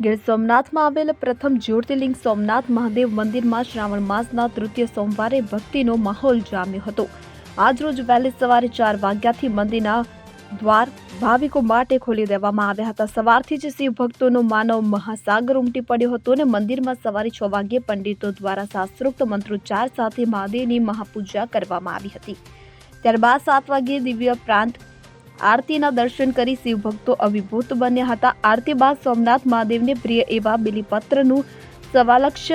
ગીર સોમનાથમાં આવેલ પ્રથમ જ્યોતિર્લિંગ સોમનાથ મહાદેવ મંદિરમાં શ્રાવણ માસના તૃતીય સોમવારે ભક્તિનો માહોલ જામ્યો હતો। આજરોજ વહેલી સવારે 4 વાગ્યાથી મંદિરના દ્વાર ભાવિકો માટે ખોલી દેવામાં આવ્યા હતા। સવારથી જ શિવ ભક્તોનો માનવ મહાસાગર ઉમટી પડ્યો હતો અને મંદિરમાં સવારે 6 વાગ્યે પંડિતો દ્વારા શાસ્ત્રોક્ત મંત્રોચ્ચાર સાથે મહાદેવની મહાપૂજા કરવામાં આવી હતી। ત્યારબાદ 7 વાગ્યે દિવ્ય પ્રાંત આરતીના દર્શન કરી શિવ ભક્તો અભિભૂત બન્યા હતા। આરતી બાદ સોમનાથ મહાદેવને પ્રિય એવા બિલીપત્રનું સવાલક્ષ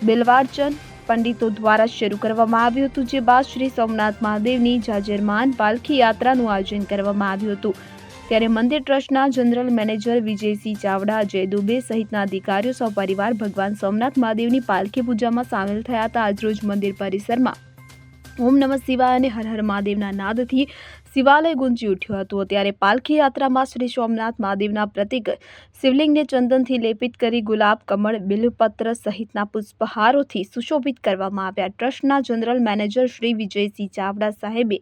બિલ્વાર્ચન પંડિતો દ્વારા શરૂ કરવામાં આવ્યું હતું, જે બાદ શ્રી સોમનાથ મહાદેવની જાજરમાન પાલખી યાત્રાનું આયોજન કરવામાં આવ્યું હતું। ત્યારે મંદિર ટ્રસ્ટના જનરલ મેનેજર વિજયસિંહ ચાવડા, અજય દુબે સહિતના અધિકારીઓ સપરિવાર ભગવાન સોમનાથ મહાદેવની પાલખી પૂજામાં સામેલ થયા હતા। આજરોજ મંદિર પરિસરમાં ઓમ નમઃ શિવાય અને હર હર મહાદેવના નાદથી શિવાલય ગુંજી ઉઠ્યું હતું। ત્યારે પાલખી યાત્રામાં શ્રી સોમનાથ મહાદેવના પ્રતિક શિવલિંગને ચંદનથી લેપિત કરી ગુલાબ, કમળ, બિલ્વપત્ર સહિતના પુષ્પહારોથી સુશોભિત કરવામાં આવ્યા। ટ્રસ્ટના જનરલ મેનેજર શ્રી વિજયસિંહ ચાવડા સાહેબે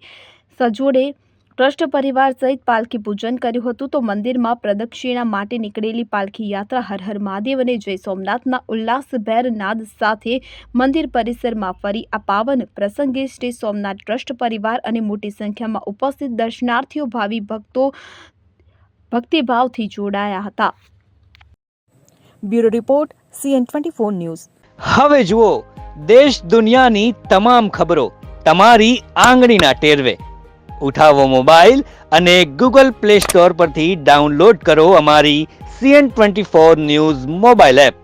સજોડે ટ્રસ્ટ પરિવાર સહિત પાલખી પૂજન કર્યું હતું। તો મંદિરમાં પ્રદક્ષિણા માટે નીકળેલી પાલખી યાત્રા હર હર મહાદેવ અને જય સોમનાથના ઉલ્લાસભેર નાદ સાથે મંદિર પરિસરમાં ફરી આ પાવન પ્રસંગે શ્રી સોમનાથ ટ્રસ્ટ પરિવાર અને મોટી સંખ્યામાં ઉપસ્થિત દર્શનાર્થીઓ ભાવિ ભક્તો ભક્તિભાવથી જોડાયા હતા। Bureau report CN24 news. હવે જુઓ દેશ દુનિયાની તમામ ખબરો તમારી આંગળીના ટેરવે। ઉઠાવો મોબાઈલ અને Google Play Store પરથી ડાઉનલોડ કરો અમારી CN24 ન્યૂઝ મોબાઈલ એપ।